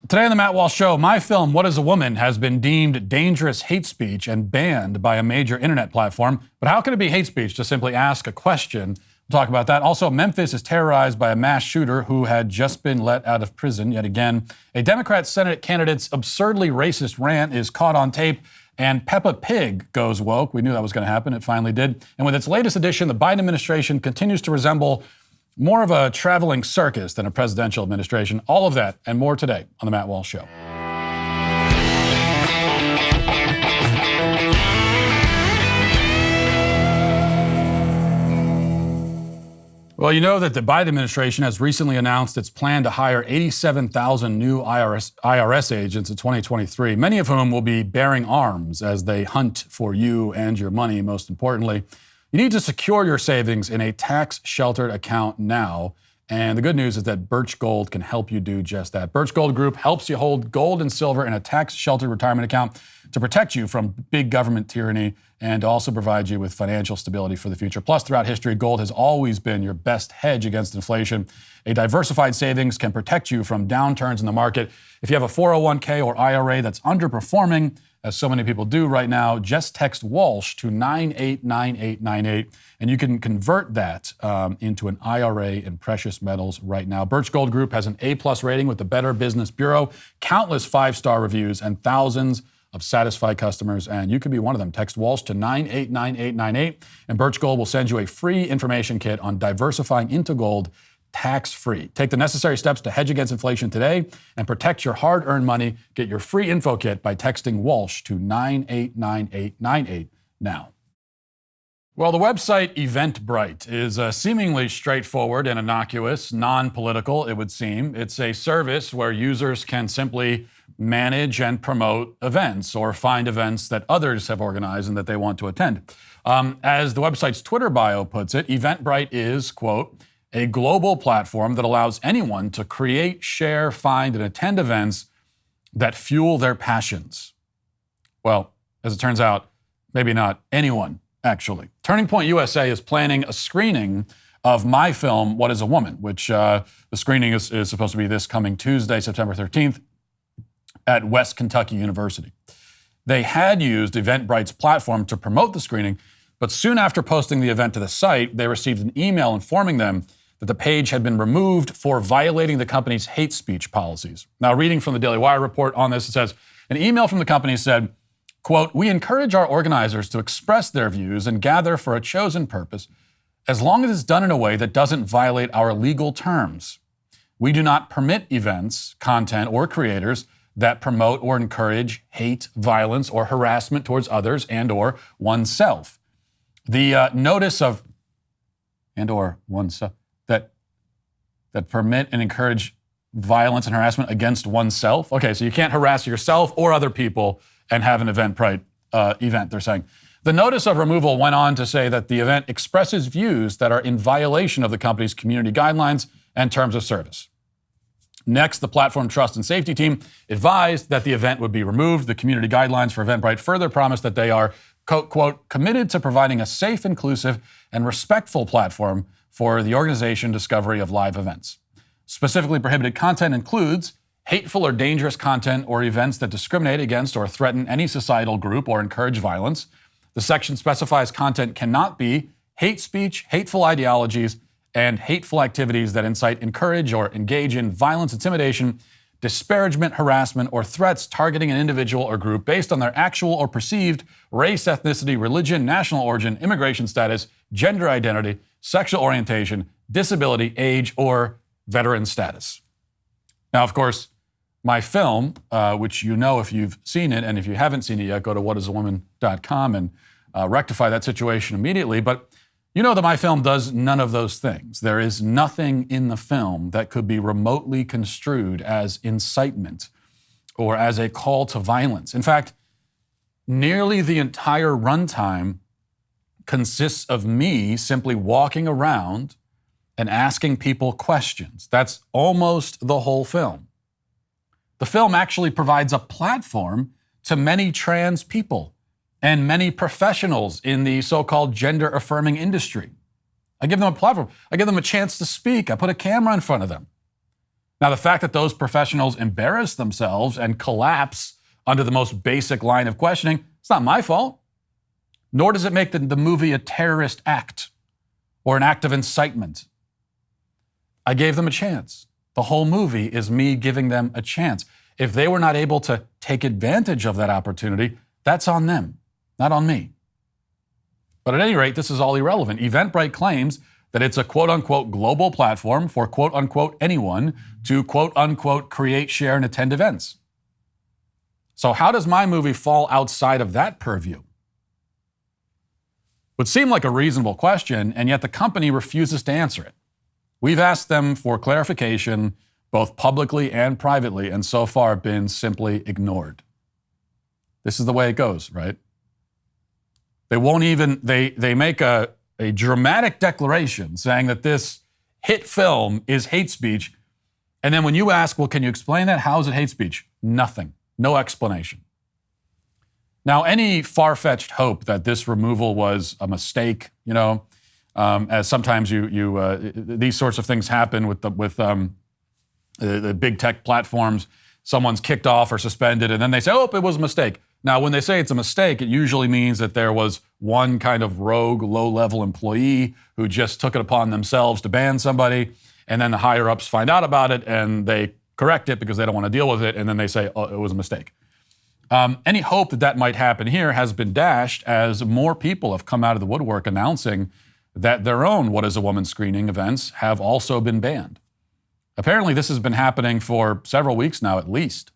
Today on the Matt Walsh Show, my film, What is a Woman, has been deemed dangerous hate speech and banned by a major internet platform. But how can it be hate speech to simply ask a question? We'll talk about that. Also, Memphis is terrorized by a mass shooter who had just been let out of prison yet again. A Democrat Senate candidate's absurdly racist rant is caught on tape. And Peppa Pig goes woke. We knew that was going to happen. It finally did. And with its latest edition, the Biden administration continues to resemble more of a traveling circus than a presidential administration. All of that and more today on The Matt Walsh Show. Well, you know that the Biden administration has recently announced its plan to hire 87,000 new IRS agents in 2023, many of whom will be bearing arms as they hunt for you and your money, most importantly. You need to secure your savings in a tax-sheltered account now. And the good news is that Birch Gold can help you do just that. Birch Gold Group helps you hold gold and silver in a tax-sheltered retirement account to protect you from big government tyranny and to also provide you with financial stability for the future. Plus, throughout history, gold has always been your best hedge against inflation. A diversified savings can protect you from downturns in the market. If you have a 401k or IRA that's underperforming, as so many people do right now, just text Walsh to 989898, and you can convert that into an IRA in precious metals right now. Birch Gold Group has an A+ rating with the Better Business Bureau, countless 5-star reviews, and thousands of satisfied customers, and you could be one of them. Text Walsh to 989898, and Birch Gold will send you a free information kit on diversifying into gold tax-free. Take the necessary steps to hedge against inflation today and protect your hard-earned money. Get your free info kit by texting Walsh to 989898 now. Well, the website Eventbrite is seemingly straightforward and innocuous, non-political, it would seem. It's a service where users can simply manage and promote events or find events that others have organized and that they want to attend. As the website's Twitter bio puts it, Eventbrite is, quote, a global platform that allows anyone to create, share, find, and attend events that fuel their passions. Well, as it turns out, maybe not anyone, actually. Turning Point USA is planning a screening of my film, What is a Woman, which the screening is supposed to be this coming Tuesday, September 13th, at West Kentucky University. They had used Eventbrite's platform to promote the screening, but soon after posting the event to the site, they received an email informing them that the page had been removed for violating the company's hate speech policies. Now, reading from the Daily Wire report on this, it says, an email from the company said, quote, we encourage our organizers to express their views and gather for a chosen purpose, as long as it's done in a way that doesn't violate our legal terms. We do not permit events, content, or creators that promote or encourage hate, violence, or harassment towards others and or oneself. The notice of and or oneself that permit and encourage violence and harassment against oneself. Okay, so you can't harass yourself or other people and have an Eventbrite event, they're saying. The notice of removal went on to say that the event expresses views that are in violation of the company's community guidelines and terms of service. Next, the platform trust and safety team advised that the event would be removed. The community guidelines for Eventbrite further promised that they are, quote, committed to providing a safe, inclusive, and respectful platform for the organization discovery of live events. Specifically prohibited content includes hateful or dangerous content or events that discriminate against or threaten any societal group or encourage violence. The section specifies content cannot be hate speech, hateful ideologies, and hateful activities that incite, encourage, or engage in violence, intimidation, disparagement, harassment, or threats targeting an individual or group based on their actual or perceived race, ethnicity, religion, national origin, immigration status, gender identity, sexual orientation, disability, age, or veteran status. Now, of course, my film, which you know if you've seen it, and if you haven't seen it yet, go to whatisawoman.com and rectify that situation immediately. But you know that my film does none of those things. There is nothing in the film that could be remotely construed as incitement or as a call to violence. In fact, nearly the entire runtime consists of me simply walking around and asking people questions. That's almost the whole film. The film actually provides a platform to many trans people and many professionals in the so-called gender-affirming industry. I give them a platform. I give them a chance to speak. I put a camera in front of them. Now, the fact that those professionals embarrass themselves and collapse under the most basic line of questioning, it's not my fault. Nor does it make the movie a terrorist act or an act of incitement. I gave them a chance. The whole movie is me giving them a chance. If they were not able to take advantage of that opportunity, that's on them, not on me. But at any rate, this is all irrelevant. Eventbrite claims that it's a quote-unquote global platform for quote-unquote anyone to quote-unquote create, share, and attend events. So how does my movie fall outside of that purview? Would seem like a reasonable question, and yet the company refuses to answer it. We've asked them for clarification, both publicly and privately, and so far been simply ignored. This is the way it goes, right? They won't even, they make a dramatic declaration saying that this hit film is hate speech, and then when you ask, well, can you explain that? How is it hate speech? Nothing. No explanation. Now, any far-fetched hope that this removal was a mistake, as sometimes these sorts of things happen with the big tech platforms, someone's kicked off or suspended, and then they say, oh, it was a mistake. Now, when they say it's a mistake, it usually means that there was one kind of rogue, low-level employee who just took it upon themselves to ban somebody, and then the higher-ups find out about it, and they correct it because they don't want to deal with it, and then they say, oh, it was a mistake. Any hope that might happen here has been dashed as more people have come out of the woodwork announcing that their own What is a Woman screening events have also been banned. Apparently, this has been happening for several weeks now at least.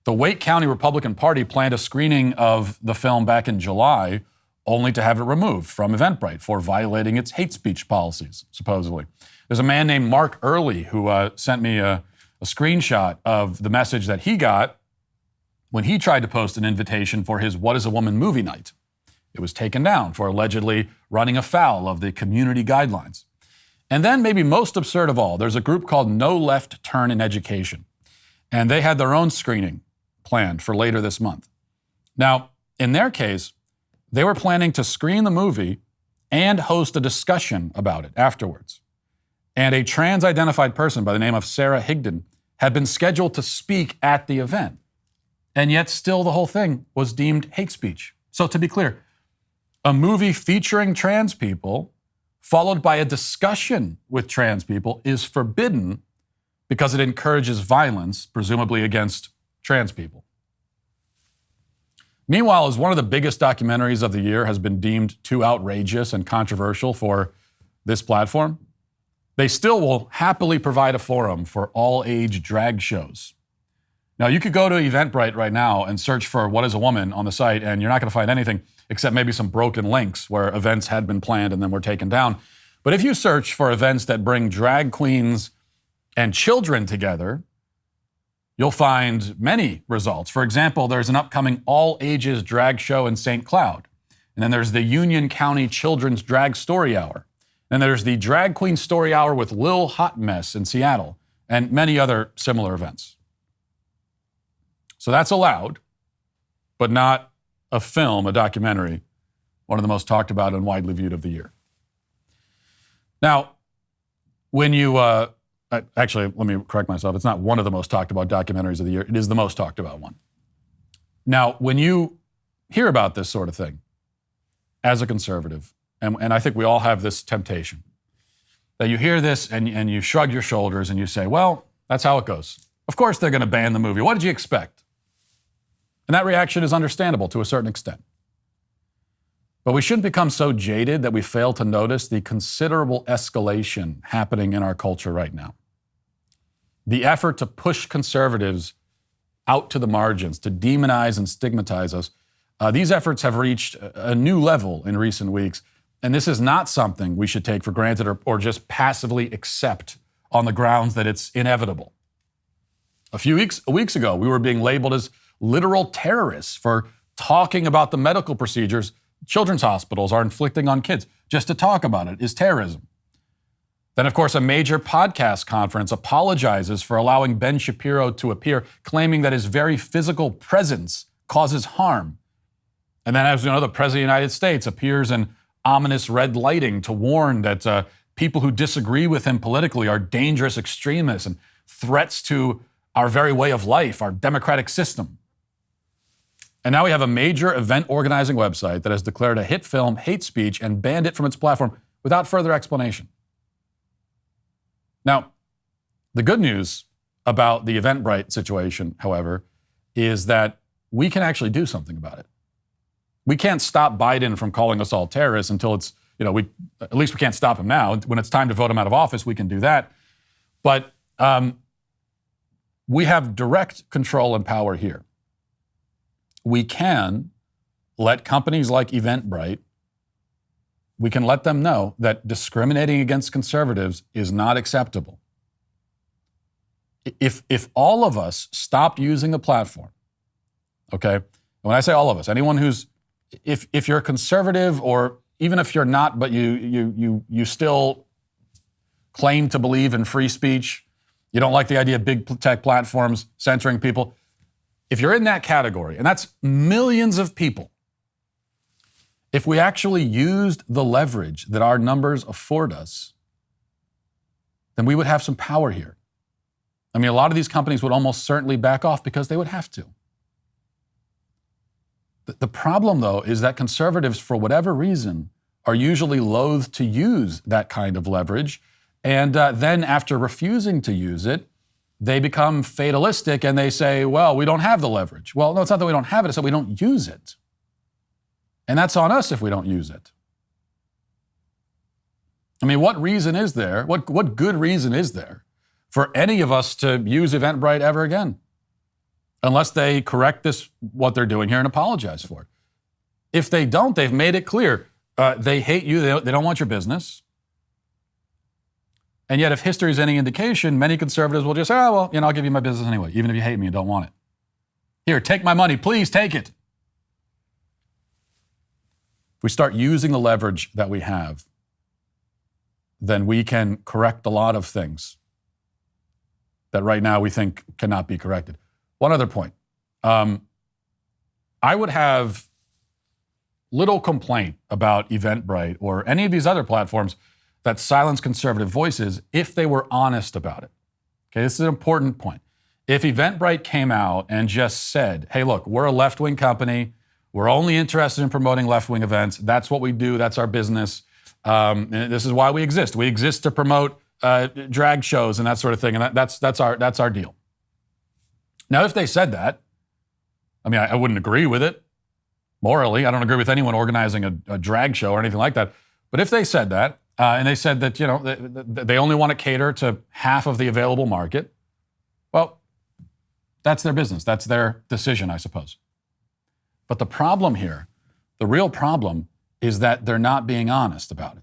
The Wake County Republican Party planned a screening of the film back in July, only to have it removed from Eventbrite for violating its hate speech policies, supposedly. There's a man named Mark Early who sent me a screenshot of the message that he got when he tried to post an invitation for his What is a Woman movie night. It was taken down for allegedly running afoul of the community guidelines. And then, maybe most absurd of all, there's a group called No Left Turn in Education. And they had their own screening planned for later this month. Now, in their case, they were planning to screen the movie and host a discussion about it afterwards. And a trans-identified person by the name of Sarah Higdon had been scheduled to speak at the event. And yet still the whole thing was deemed hate speech. So to be clear, a movie featuring trans people followed by a discussion with trans people is forbidden because it encourages violence, presumably against trans people. Meanwhile, as one of the biggest documentaries of the year has been deemed too outrageous and controversial for this platform, they still will happily provide a forum for all-age drag shows. Now, you could go to Eventbrite right now and search for What is a Woman on the site, and you're not going to find anything except maybe some broken links where events had been planned and then were taken down. But if you search for events that bring drag queens and children together, you'll find many results. For example, there's an upcoming all-ages drag show in St. Cloud. And then there's the Union County Children's Drag Story Hour. And there's the Drag Queen Story Hour with Lil Hot Mess in Seattle, and many other similar events. So that's allowed, but not a film, a documentary, one of the most talked about and widely viewed of the year. Now, when you, actually, let me correct myself. It's not one of the most talked about documentaries of the year. It is the most talked about one. Now, when you hear about this sort of thing, as a conservative, and I think we all have this temptation, that you hear this and you shrug your shoulders and you say, well, that's how it goes. Of course they're going to ban the movie. What did you expect? And that reaction is understandable to a certain extent. But we shouldn't become so jaded that we fail to notice the considerable escalation happening in our culture right now. The effort to push conservatives out to the margins, to demonize and stigmatize us, these efforts have reached a new level in recent weeks. And this is not something we should take for granted or just passively accept on the grounds that it's inevitable. A few weeks ago, we were being labeled as literal terrorists for talking about the medical procedures children's hospitals are inflicting on kids. Just to talk about it is terrorism. Then, of course, a major podcast conference apologizes for allowing Ben Shapiro to appear, claiming that his very physical presence causes harm. And then, as we know, the President of the United States appears in ominous red lighting to warn that people who disagree with him politically are dangerous extremists. And threats to our very way of life, our democratic system. And now we have a major event organizing website that has declared a hit film hate speech and banned it from its platform without further explanation. Now, the good news about the Eventbrite situation, however, is that we can actually do something about it. We can't stop Biden from calling us all terrorists until it's, at least we can't stop him now. When it's time to vote him out of office, we can do that. But we have direct control and power here. We can let companies like Eventbrite, we can let them know that discriminating against conservatives is not acceptable. If all of us stopped using the platform, okay, and when I say all of us, anyone who's, if you're a conservative, or even if you're not, but you still claim to believe in free speech, you don't like the idea of big tech platforms censoring people, if you're in that category, and that's millions of people, if we actually used the leverage that our numbers afford us, then we would have some power here. I mean, a lot of these companies would almost certainly back off because they would have to. The problem, though, is that conservatives, for whatever reason, are usually loath to use that kind of leverage. And then after refusing to use it, they become fatalistic and they say, well, we don't have the leverage. Well, no, it's not that we don't have it, it's that we don't use it. And that's on us if we don't use it. I mean, what reason is there? What good reason is there for any of us to use Eventbrite ever again? Unless they correct what they're doing here and apologize for it. If they don't, they've made it clear. They hate you, they don't want your business. And yet, if history is any indication, many conservatives will just say, oh, well, I'll give you my business anyway, even if you hate me and don't want it. Here, take my money, please take it. If we start using the leverage that we have, then we can correct a lot of things that right now we think cannot be corrected. One other point. I would have little complaint about Eventbrite or any of these other platforms that silence conservative voices if they were honest about it. Okay, this is an important point. If Eventbrite came out and just said, hey, look, we're a left-wing company. We're only interested in promoting left-wing events. That's what we do. That's our business. And this is why we exist. We exist to promote drag shows and that sort of thing. And that's our deal. Now, if they said that, I mean, I wouldn't agree with it morally. I don't agree with anyone organizing a drag show or anything like that. But if they said that, and they said that, they only want to cater to half of the available market, well, that's their business. That's their decision, I suppose. But the problem here, the real problem, is that they're not being honest about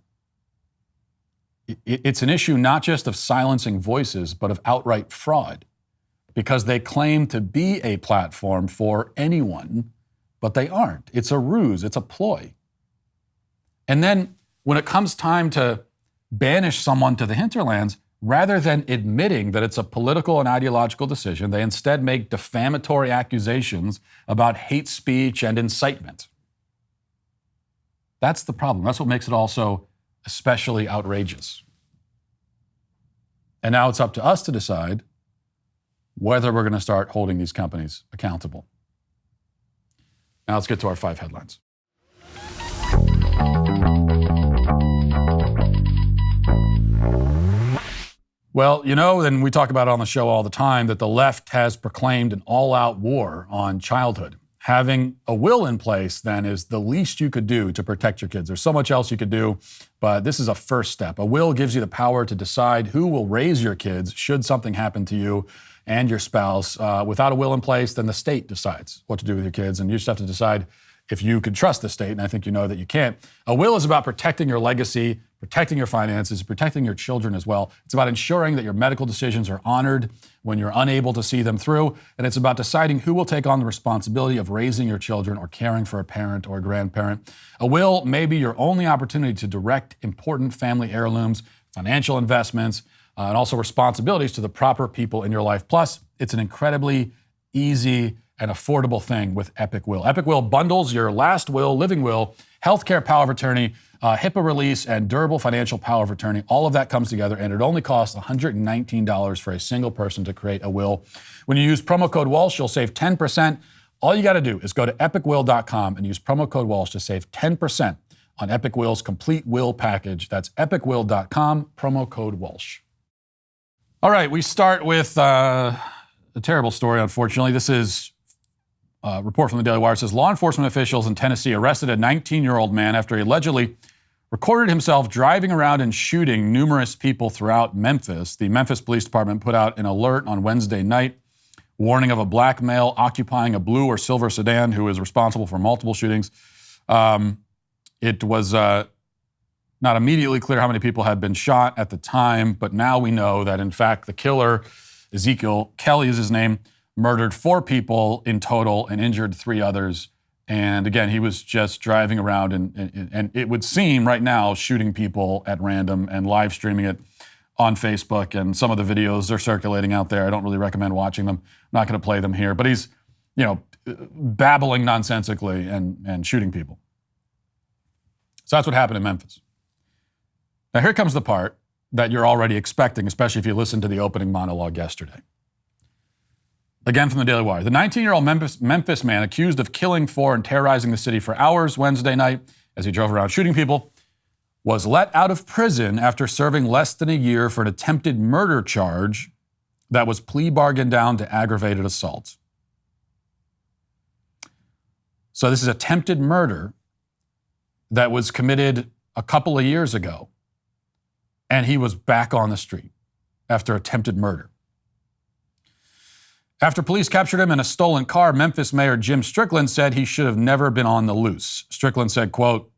it. It's an issue not just of silencing voices, but of outright fraud. Because they claim to be a platform for anyone, but they aren't. It's a ruse, it's a ploy. And then when it comes time to banish someone to the hinterlands, rather than admitting that it's a political and ideological decision, they instead make defamatory accusations about hate speech and incitement. That's the problem. That's what makes it also especially outrageous. And now it's up to us to decide whether we're going to start holding these companies accountable. Now let's get to our 5 headlines. Well, and we talk about it on the show all the time, that the left has proclaimed an all-out war on childhood. Having a will in place, then, is the least you could do to protect your kids. There's so much else you could do, but this is a first step. A will gives you the power to decide who will raise your kids should something happen to you and your spouse. Without a will in place, then the state decides what to do with your kids, and you just have to decide if you can trust the state, and I think you know that you can't. A will is about protecting your legacy, protecting your finances, protecting your children as well. It's about ensuring that your medical decisions are honored when you're unable to see them through, and it's about deciding who will take on the responsibility of raising your children or caring for a parent or a grandparent. A will may be your only opportunity to direct important family heirlooms, financial investments, and also responsibilities to the proper people in your life. Plus, it's an incredibly easy and affordable thing with Epic Will. Epic Will bundles your last will, living will, healthcare power of attorney, HIPAA release, and durable financial power of attorney. All of that comes together, and it only costs $119 for a single person to create a will. When you use promo code Walsh, you'll save 10%. All you got to do is go to epicwill.com and use promo code Walsh to save 10% on Epic Will's complete will package. That's epicwill.com, promo code Walsh. All right, we start with a terrible story, unfortunately. This is a report from the Daily Wire. It says law enforcement officials in Tennessee arrested a 19-year-old man after he allegedly recorded himself driving around and shooting numerous people throughout Memphis. The Memphis Police Department put out an alert on Wednesday night, warning of a black male occupying a blue or silver sedan who is responsible for multiple shootings. It was not immediately clear how many people had been shot at the time, but now we know that, in fact, the killer, Ezekiel Kelly is his name, murdered 4 people in total and injured 3 others. And again, he was just driving around and it would seem right now shooting people at random and live streaming it on Facebook. And some of the videos are circulating out there. I don't really recommend watching them. I'm not going to play them here, but he's, babbling nonsensically and shooting people. So that's what happened in Memphis. Now, here comes the part that you're already expecting, especially if you listened to the opening monologue yesterday. Again from the Daily Wire. The 19-year-old Memphis man accused of killing 4 and terrorizing the city for hours Wednesday night as he drove around shooting people was let out of prison after serving less than a year for an attempted murder charge that was plea bargained down to aggravated assault. So this is attempted murder that was committed a couple of years ago. And he was back on the street after attempted murder. After police captured him in a stolen car, Memphis Mayor Jim Strickland said he should have never been on the loose. Strickland said, quote,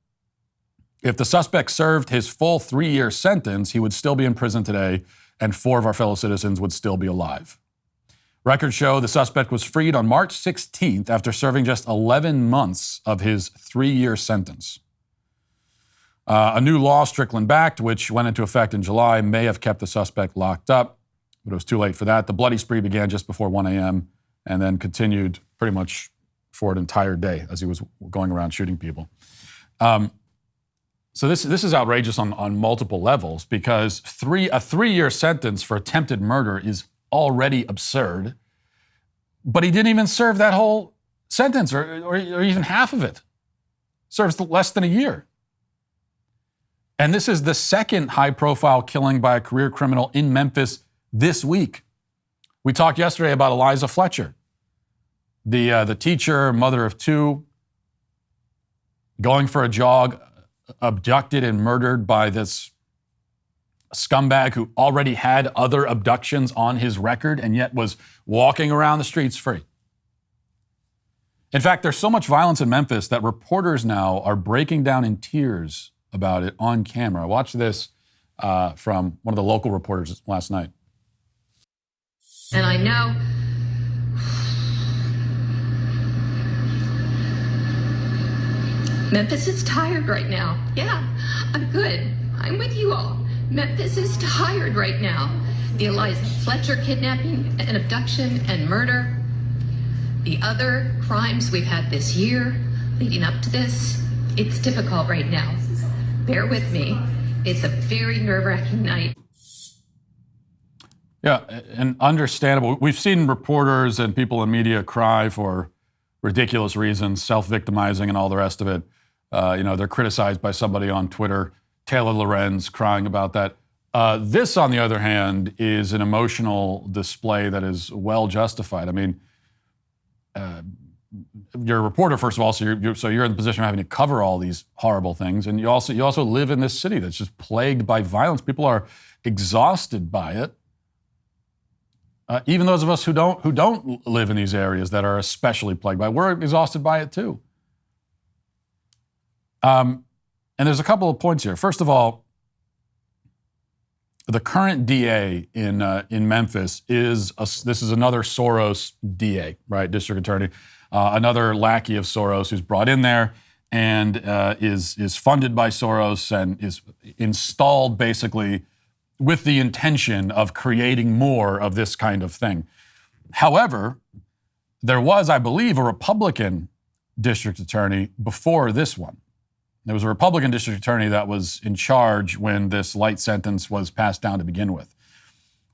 "If the suspect served his full 3-year sentence, he would still be in prison today, and 4 of our fellow citizens would still be alive." Records show the suspect was freed on March 16th after serving just 11 months of his 3-year sentence. A new law Strickland backed, which went into effect in July, may have kept the suspect locked up, but it was too late for that. The bloody spree began just before 1 a.m. and then continued pretty much for an entire day as he was going around shooting people. So this is outrageous on multiple levels because a 3-year sentence for attempted murder is already absurd, but he didn't even serve that whole sentence or even half of it. Serves less than a year. And this is the second high-profile killing by a career criminal in Memphis this week. We talked yesterday about Eliza Fletcher, the teacher, mother of 2, going for a jog, abducted and murdered by this scumbag who already had other abductions on his record and yet was walking around the streets free. In fact, there's so much violence in Memphis that reporters now are breaking down in tears about it on camera. Watch this from one of the local reporters last night. And I know Memphis is tired right now. Yeah, I'm good. I'm with you all. Memphis is tired right now. The Eliza Fletcher kidnapping and abduction and murder. The other crimes we've had this year leading up to this. It's difficult right now. Bear with me. It's a very nerve-wracking night. Yeah, and understandable. We've seen reporters and people in media cry for ridiculous reasons, self-victimizing and all the rest of it. They're criticized by somebody on Twitter, Taylor Lorenz, crying about that. This, on the other hand, is an emotional display that is well justified. I mean, you're a reporter, first of all, so you're in the position of having to cover all these horrible things, and you also live in this city that's just plagued by violence. People are exhausted by it. Even those of us who don't live in these areas that are especially plagued by it, we're exhausted by it too. And there's a couple of points here. First of all, the current DA in Memphis is another Soros DA, right? District attorney, another lackey of Soros who's brought in there and is funded by Soros and is installed basically with the intention of creating more of this kind of thing. However, there was, I believe, a Republican district attorney before this one. There was a Republican district attorney that was in charge when this light sentence was passed down to begin with,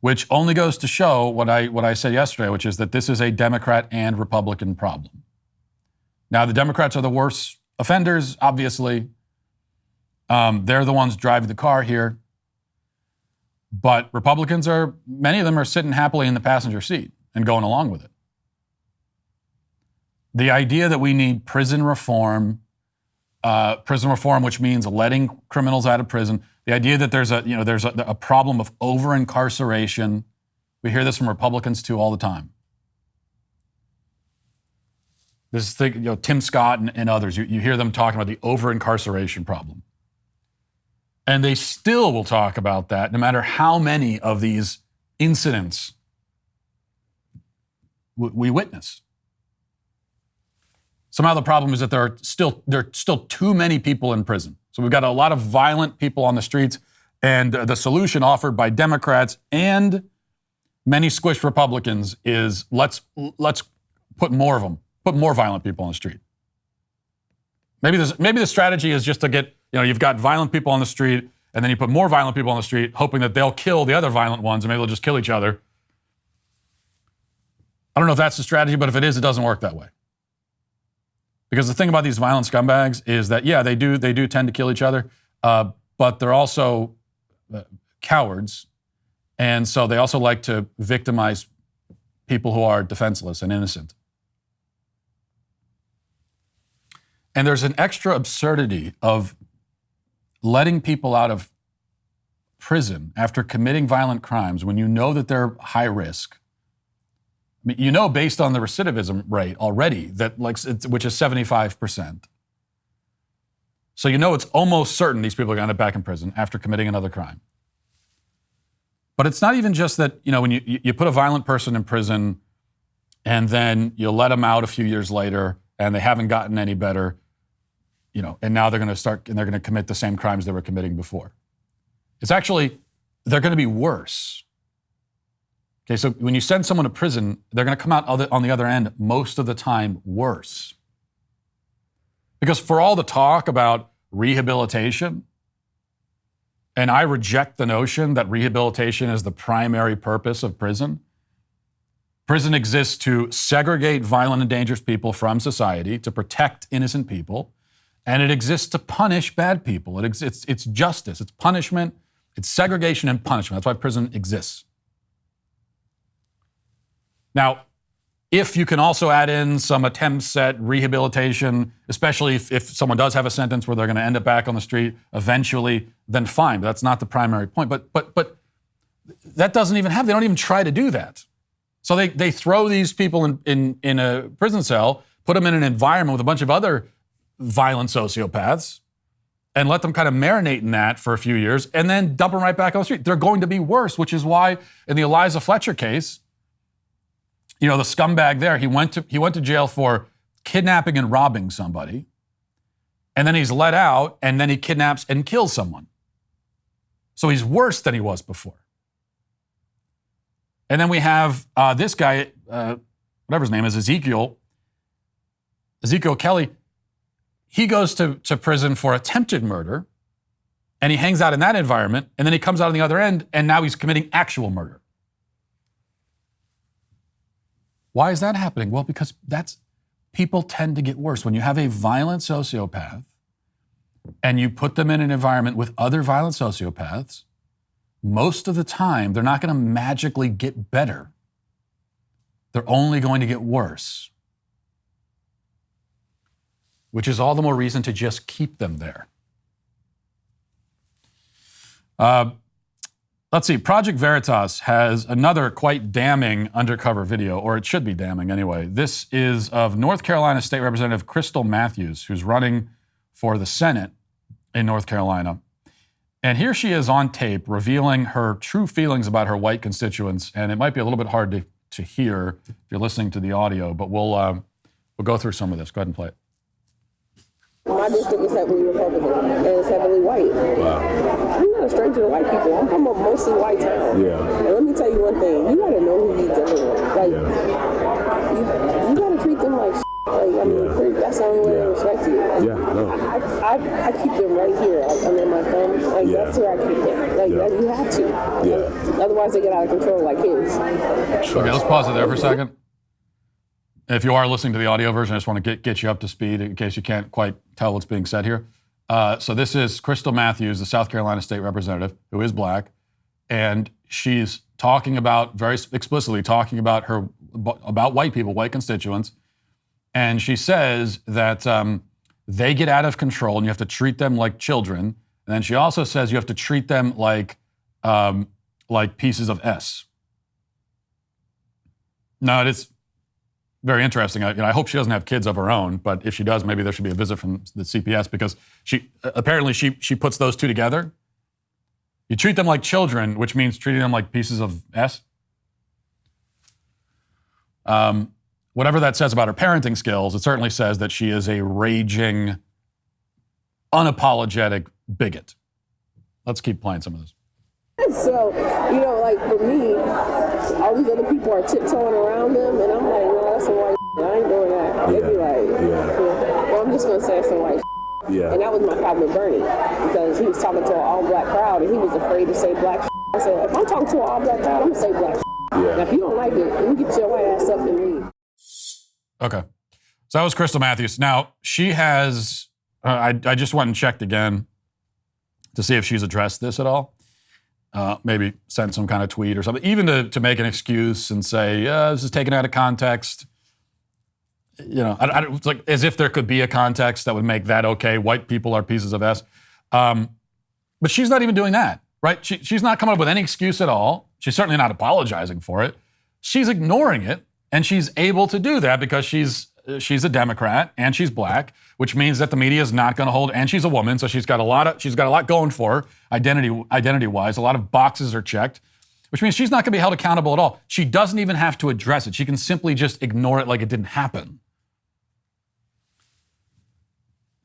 which only goes to show what I said yesterday, which is that this is a Democrat and Republican problem. Now, the Democrats are the worst offenders, obviously. They're the ones driving the car here. But Republicans many of them are sitting happily in the passenger seat and going along with it. The idea that we need prison reform, which means letting criminals out of prison. The idea that there's a problem of over-incarceration. We hear this from Republicans too all the time. This thing, Tim Scott and others, you hear them talking about the over-incarceration problem. And they still will talk about that no matter how many of these incidents we witness. Somehow the problem is that there are still too many people in prison. So we've got a lot of violent people on the streets, and the solution offered by Democrats and many squished Republicans is let's put more of them, put more violent people on the street. Maybe the strategy is just to get, you've got violent people on the street, and then you put more violent people on the street, hoping that they'll kill the other violent ones, and maybe they'll just kill each other. I don't know if that's the strategy, but if it is, it doesn't work that way. Because the thing about these violent scumbags is that, yeah, they do tend to kill each other, but they're also cowards, and so they also like to victimize people who are defenseless and innocent. And there's an extra absurdity of letting people out of prison after committing violent crimes when you know that they're high risk. I mean, based on the recidivism rate already, which is 75%. So it's almost certain these people are going to end up back in prison after committing another crime. But it's not even just that, when you put a violent person in prison and then you let them out a few years later and they haven't gotten any better, and now they're going to commit the same crimes they were committing before. It's actually, they're going to be worse. Okay, so when you send someone to prison, they're going to come out on the other end most of the time worse. Because for all the talk about rehabilitation, and I reject the notion that rehabilitation is the primary purpose of prison. Prison exists to segregate violent and dangerous people from society, to protect innocent people, and it exists to punish bad people. It's justice, it's punishment, it's segregation and punishment. That's why prison exists. Now, if you can also add in some attempts at rehabilitation, especially if someone does have a sentence where they're going to end up back on the street eventually, then fine. But that's not the primary point. But that doesn't even happen. They don't even try to do that. So they throw these people in a prison cell, put them in an environment with a bunch of other violent sociopaths, and let them kind of marinate in that for a few years, and then dump them right back on the street. They're going to be worse, which is why in the Eliza Fletcher case, the scumbag there, he went to jail for kidnapping and robbing somebody, and then he's let out, and then he kidnaps and kills someone. So he's worse than he was before. And then we have this guy, whatever his name is, Ezekiel Kelly. He goes to prison for attempted murder, and he hangs out in that environment, and then he comes out on the other end, and now he's committing actual murder. Why is that happening? Well, because people tend to get worse. When you have a violent sociopath and you put them in an environment with other violent sociopaths, most of the time, they're not going to magically get better. They're only going to get worse, which is all the more reason to just keep them there. Let's see, Project Veritas has another quite damning undercover video, or it should be damning anyway. This is of North Carolina State Representative Crystal Matthews, who's running for the Senate in North Carolina. And here she is on tape revealing her true feelings about her white constituents, and it might be a little bit hard to hear if you're listening to the audio, but we'll go through some of this. Go ahead and play it. My district is heavily Republican, and it's heavily white. Wow. I'm not a stranger to white people. I'm from a mostly white town. Yeah. And let me tell you one thing. You got to know who you're dealing with. Like, you got to treat them like shit. Like, I mean, that's the only way to respect you. Like, I keep them right here, like under my thumb. Like, that's where I keep them. Like, you have to. Like, otherwise, they get out of control like kids. Okay, let's pause it there for a second. If you are listening to the audio version, I just want to get you up to speed in case you can't quite tell what's being said here. So this is Crystal Matthews, the South Carolina State Representative, who is black, and she's talking about, very explicitly talking about about white people, white constituents, and she says that they get out of control and you have to treat them like children. And then she also says you have to treat them like pieces of S. Now, it's very interesting. I hope she doesn't have kids of her own, but if she does, maybe there should be a visit from the CPS because she puts those two together. You treat them like children, which means treating them like pieces of S. Whatever that says about her parenting skills, it certainly says that she is a raging, unapologetic bigot. Let's keep playing some of this. So, like for me, all these other people are tiptoeing around them, and I'm like, no, that's some white shit. I ain't doing that. They'd be like, well, I'm just going to say it's some white shit. Yeah. And that was my problem with Bernie, because he was talking to an all-black crowd, and he was afraid to say black shit. I said, if I'm talking to an all-black crowd, I'm going to say black shit. Yeah. Now, if you don't like it, you get your white ass up and leave. Okay. So that was Crystal Matthews. Now, she has, I just went and checked again to see if she's addressed this at all. Maybe sent some kind of tweet or something, even to make an excuse and say, this is taken out of context. It's like as if there could be a context that would make that okay. White people are pieces of S. But she's not even doing that, right? She's not coming up with any excuse at all. She's certainly not apologizing for it. She's ignoring it, and she's able to do that because she's a Democrat and she's black, which means that the media is not going to hold, and she's a woman, so she's got a lot going for her identity-wise. A lot of boxes are checked, which means she's not going to be held accountable at all. She doesn't even have to address it. She can simply just ignore it like it didn't happen.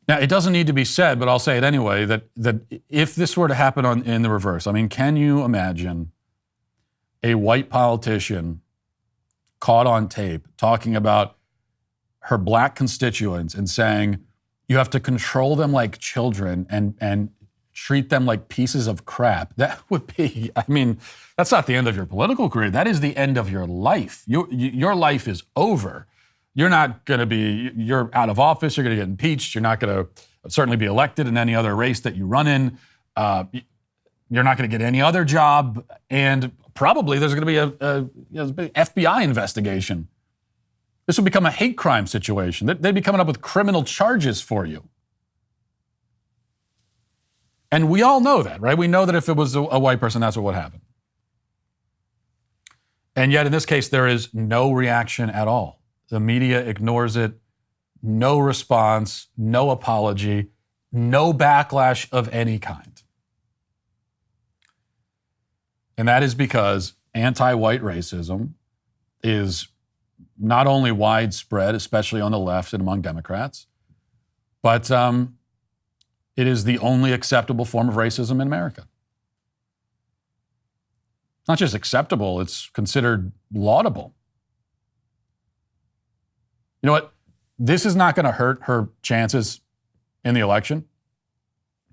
Now, it doesn't need to be said, but I'll say it anyway, that if this were to happen in the reverse, I mean, can you imagine a white politician caught on tape talking about her black constituents and saying, you have to control them like children and treat them like pieces of crap? That would be, I mean, that's not the end of your political career. That is the end of your life. Your life is over. You're out of office. You're going to get impeached. You're not going to certainly be elected in any other race that you run in. You're not going to get any other job. And probably there's going to be a FBI investigation. This will become a hate crime situation. They'd be coming up with criminal charges for you. And we all know that, right? We know that if it was a white person, that's what would happen. And yet in this case, there is no reaction at all. The media ignores it, no response, no apology, no backlash of any kind. And that is because anti-white racism is not only widespread, especially on the left and among Democrats, but it is the only acceptable form of racism in America. It's not just acceptable, it's considered laudable. You know what? This is not going to hurt her chances in the election.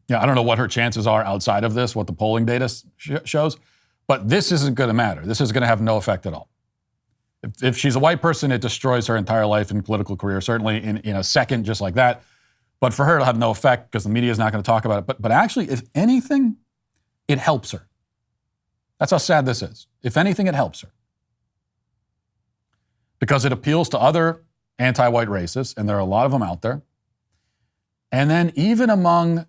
Yeah, I don't know what her chances are outside of this, what the polling data shows, but this isn't going to matter. This is going to have no effect at all. If she's a white person, it destroys her entire life and political career, certainly in a second, just like that. But for her, it'll have no effect because the media is not going to talk about it. But actually, if anything, it helps her. That's how sad this is. If anything, it helps her. Because it appeals to other anti-white racists, and there are a lot of them out there. And then even among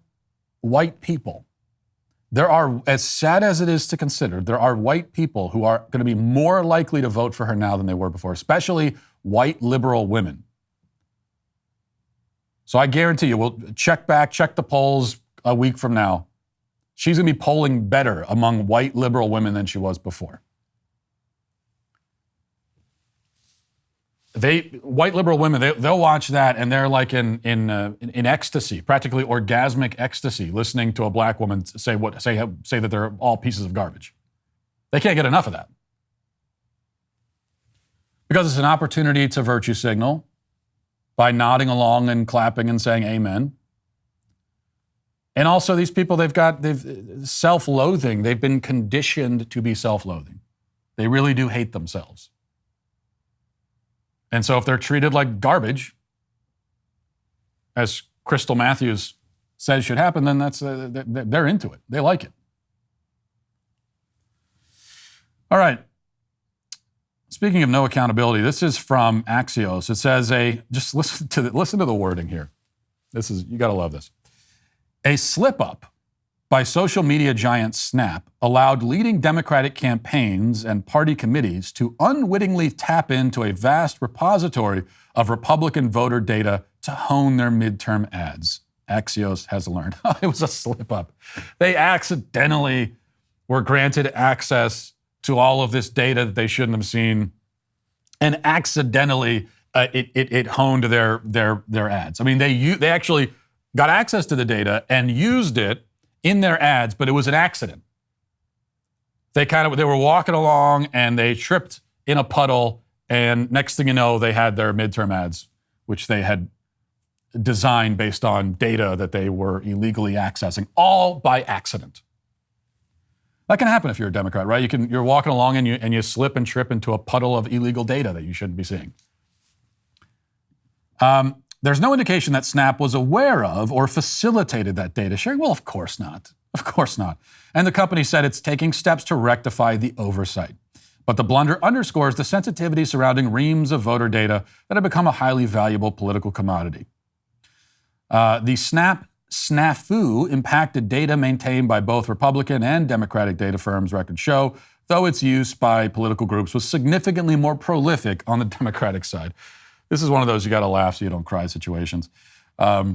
white people, there are, as sad as it is to consider, there are white people who are going to be more likely to vote for her now than they were before, especially white liberal women. So I guarantee you, we'll check the polls a week from now. She's going to be polling better among white liberal women than she was before. White liberal women, they'll watch that and they're like in ecstasy, practically orgasmic ecstasy, listening to a black woman say that they're all pieces of garbage. They can't get enough of that. Because it's an opportunity to virtue signal. by nodding along and clapping and saying amen. And also these people, they've self-loathing. They've been conditioned to be self-loathing. They really do hate themselves. And so if they're treated like garbage, as Crystal Matthews says should happen, then they're into it. They like it. All right. Speaking of no accountability, this is from Axios. It says just listen to the wording here. You got to love this. A slip-up by social media giant Snap allowed leading Democratic campaigns and party committees to unwittingly tap into a vast repository of Republican voter data to hone their midterm ads. Axios has learned. It was a slip-up. They accidentally were granted access to all of this data that they shouldn't have seen, and accidentally it honed their ads. I mean, they actually got access to the data and used it in their ads, but it was an accident. They were walking along and they tripped in a puddle, and next thing you know, they had their midterm ads, which they had designed based on data that they were illegally accessing, all by accident. That can happen if you're a Democrat, right? You're walking along and you slip and trip into a puddle of illegal data that you shouldn't be seeing. There's no indication that Snap was aware of or facilitated that data sharing. Well, of course not. Of course not. And the company said it's taking steps to rectify the oversight. But the blunder underscores the sensitivity surrounding reams of voter data that have become a highly valuable political commodity. The Snap snafu impacted data maintained by both Republican and Democratic data firms, records show, though its use by political groups was significantly more prolific on the Democratic side. This is one of those you got to laugh so you don't cry situations. More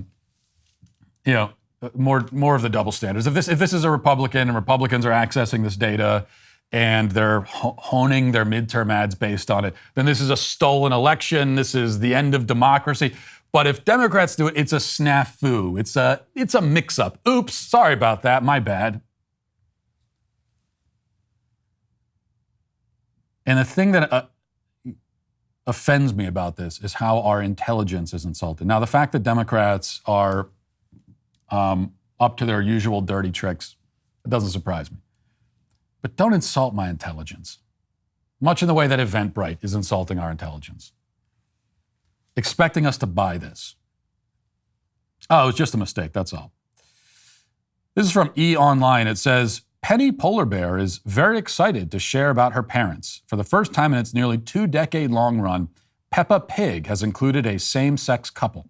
of the double standards. If this is a Republican and Republicans are accessing this data and they're honing their midterm ads based on it, then this is a stolen election. This is the end of democracy. But if Democrats do it, it's a snafu. It's a mix-up. Oops, sorry about that. My bad. And the thing that offends me about this is how our intelligence is insulted. Now, the fact that Democrats are up to their usual dirty tricks, it doesn't surprise me. But don't insult my intelligence, much in the way that Eventbrite is insulting our intelligence, expecting us to buy this. Oh, it was just a mistake, that's all. This is from E! Online. It says, Penny Polar Bear is very excited to share about her parents. For the first time in its nearly 2-decade-long run, Peppa Pig has included a same-sex couple.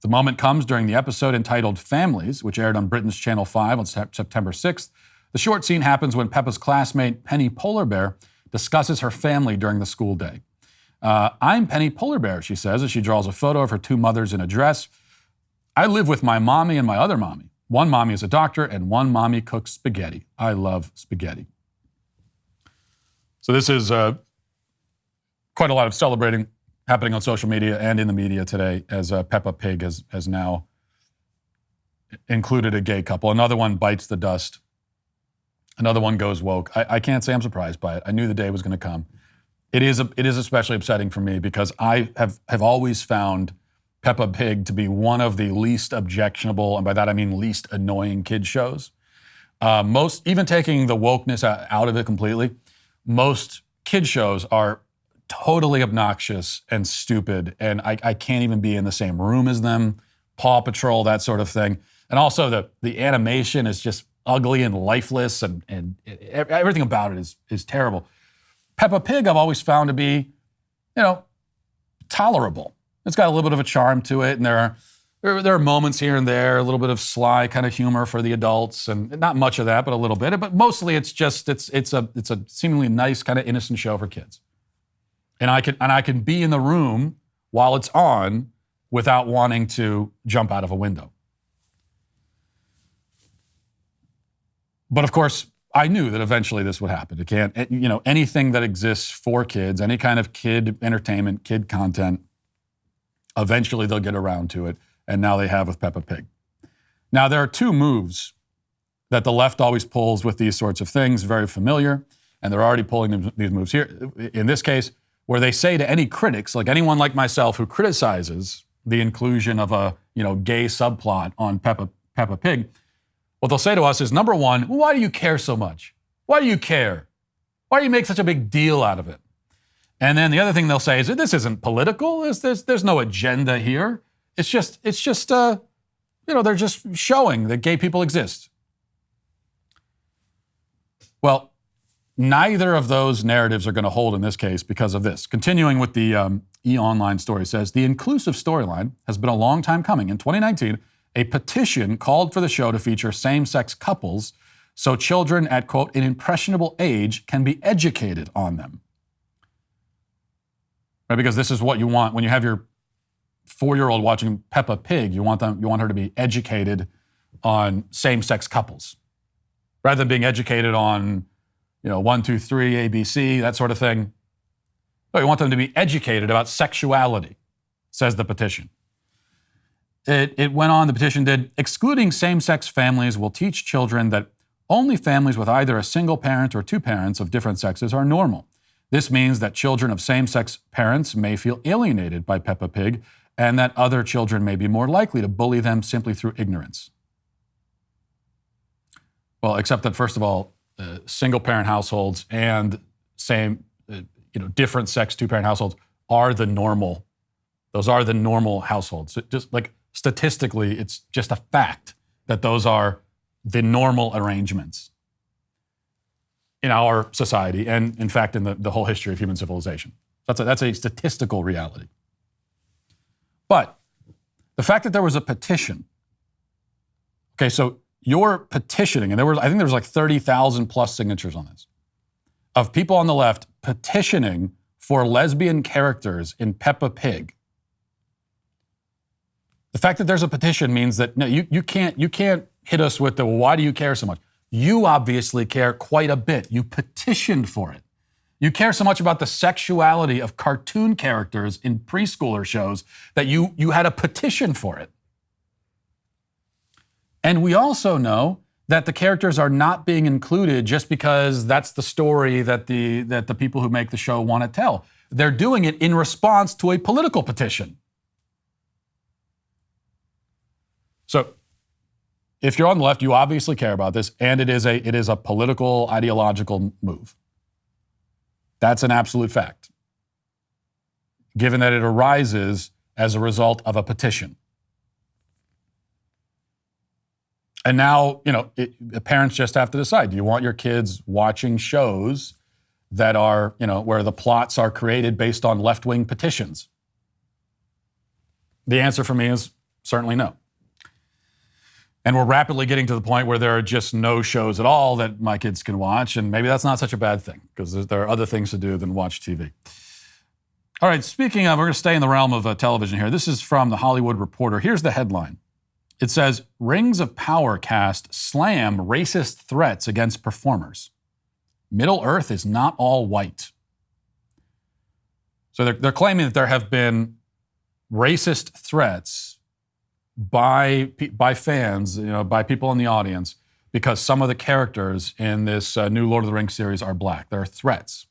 The moment comes during the episode entitled Families, which aired on Britain's Channel 5 on September 6th. The short scene happens when Peppa's classmate, Penny Polar Bear, discusses her family during the school day. I'm Penny Polar Bear, she says, as she draws a photo of her two mothers in a dress. I live with my mommy and my other mommy. One mommy is a doctor, and one mommy cooks spaghetti. I love spaghetti. So this is quite a lot of celebrating happening on social media and in the media today, as Peppa Pig has now included a gay couple. Another one bites the dust. Another one goes woke. I can't say I'm surprised by it. I knew the day was going to come. It is especially upsetting for me because I have always found Peppa Pig to be one of the least objectionable, and by that I mean least annoying kids shows. Even taking the wokeness out of it completely, most kids shows are totally obnoxious and stupid, and I can't even be in the same room as them. Paw Patrol, that sort of thing. And also the animation is just ugly and lifeless, and everything about it is terrible. Peppa Pig I've always found to be, tolerable. It's got a little bit of a charm to it, and there are moments here and there, a little bit of sly kind of humor for the adults, and not much of that, but a little bit. But mostly, it's a seemingly nice kind of innocent show for kids. And I can be in the room while it's on without wanting to jump out of a window. But of course, I knew that eventually this would happen. It can't, anything that exists for kids, any kind of kid entertainment, kid content, eventually they'll get around to it, and now they have with Peppa Pig. Now, there are two moves that the left always pulls with these sorts of things, very familiar, and they're already pulling these moves here. In this case, where they say to any critics, like anyone like myself who criticizes the inclusion of a gay subplot on Peppa Pig, what they'll say to us is, number one, why do you care so much? Why do you care? Why do you make such a big deal out of it? And then the other thing they'll say is that this isn't political. There's no agenda here. It's just they're just showing that gay people exist. Well, neither of those narratives are going to hold in this case because of this. Continuing with the E-Online story, says, the inclusive storyline has been a long time coming. In 2019, a petition called for the show to feature same-sex couples so children at, quote, an impressionable age can be educated on them. Right, because this is what you want when you have your 4-year-old watching Peppa Pig. You want her to be educated on same-sex couples, rather than being educated on, 1, 2, 3, ABC, that sort of thing. No, you want them to be educated about sexuality, says the petition. It went on, the petition did, excluding same-sex families will teach children that only families with either a single parent or two parents of different sexes are normal. This means that children of same-sex parents may feel alienated by Peppa Pig and that other children may be more likely to bully them simply through ignorance. Well, except that, first of all, single-parent households and different sex two-parent households are the normal. Those are the normal households. Just like statistically, it's just a fact that those are the normal arrangements in our society and, in fact, in the whole history of human civilization. That's a statistical reality. But the fact that there was a petition, okay, so you're petitioning, and I think there was like 30,000 plus signatures on this, of people on the left petitioning for lesbian characters in Peppa Pig. The fact that there's a petition means that no, you can't hit us with the why do you care so much? You obviously care quite a bit. You petitioned for it. You care so much about the sexuality of cartoon characters in preschooler shows that you had a petition for it. And we also know that the characters are not being included just because that's the story that the people who make the show want to tell. They're doing it in response to a political petition. So if you're on the left, you obviously care about this, and it is a political, ideological move. That's an absolute fact, given that it arises as a result of a petition. And now, parents just have to decide, do you want your kids watching shows that are, where the plots are created based on left-wing petitions? The answer for me is certainly no. And we're rapidly getting to the point where there are just no shows at all that my kids can watch, and maybe that's not such a bad thing, because there are other things to do than watch TV. All right, speaking of, we're going to stay in the realm of television here. This is from The Hollywood Reporter. Here's the headline. It says, Rings of Power cast slam racist threats against performers. Middle Earth is not all white. So they're claiming that there have been racist threats by fans, by people in the audience, because some of the characters in this new Lord of the Rings series are black. There are threats.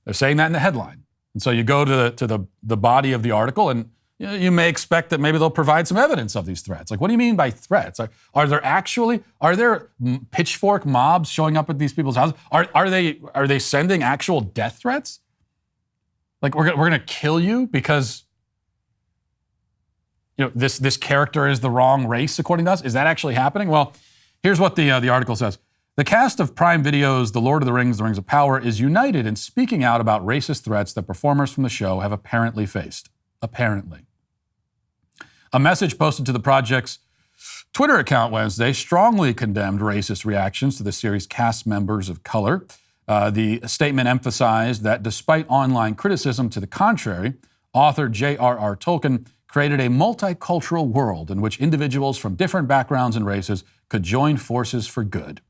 They're saying that in the headline. And so you go to the body of the article, and you may expect that maybe they'll provide some evidence of these threats. Like, what do you mean by threats? Are there pitchfork mobs showing up at these people's houses? Are they sending actual death threats? Like, we're going to kill you because this character is the wrong race according to us? Is that actually happening? Well, here's what the article says. The cast of Prime Video's The Lord of the Rings, The Rings of Power is united in speaking out about racist threats that performers from the show have apparently faced. Apparently. A message posted to the project's Twitter account Wednesday strongly condemned racist reactions to the series' cast members of color. The statement emphasized that despite online criticism to the contrary, author J.R.R. Tolkien created a multicultural world in which individuals from different backgrounds and races could join forces for good.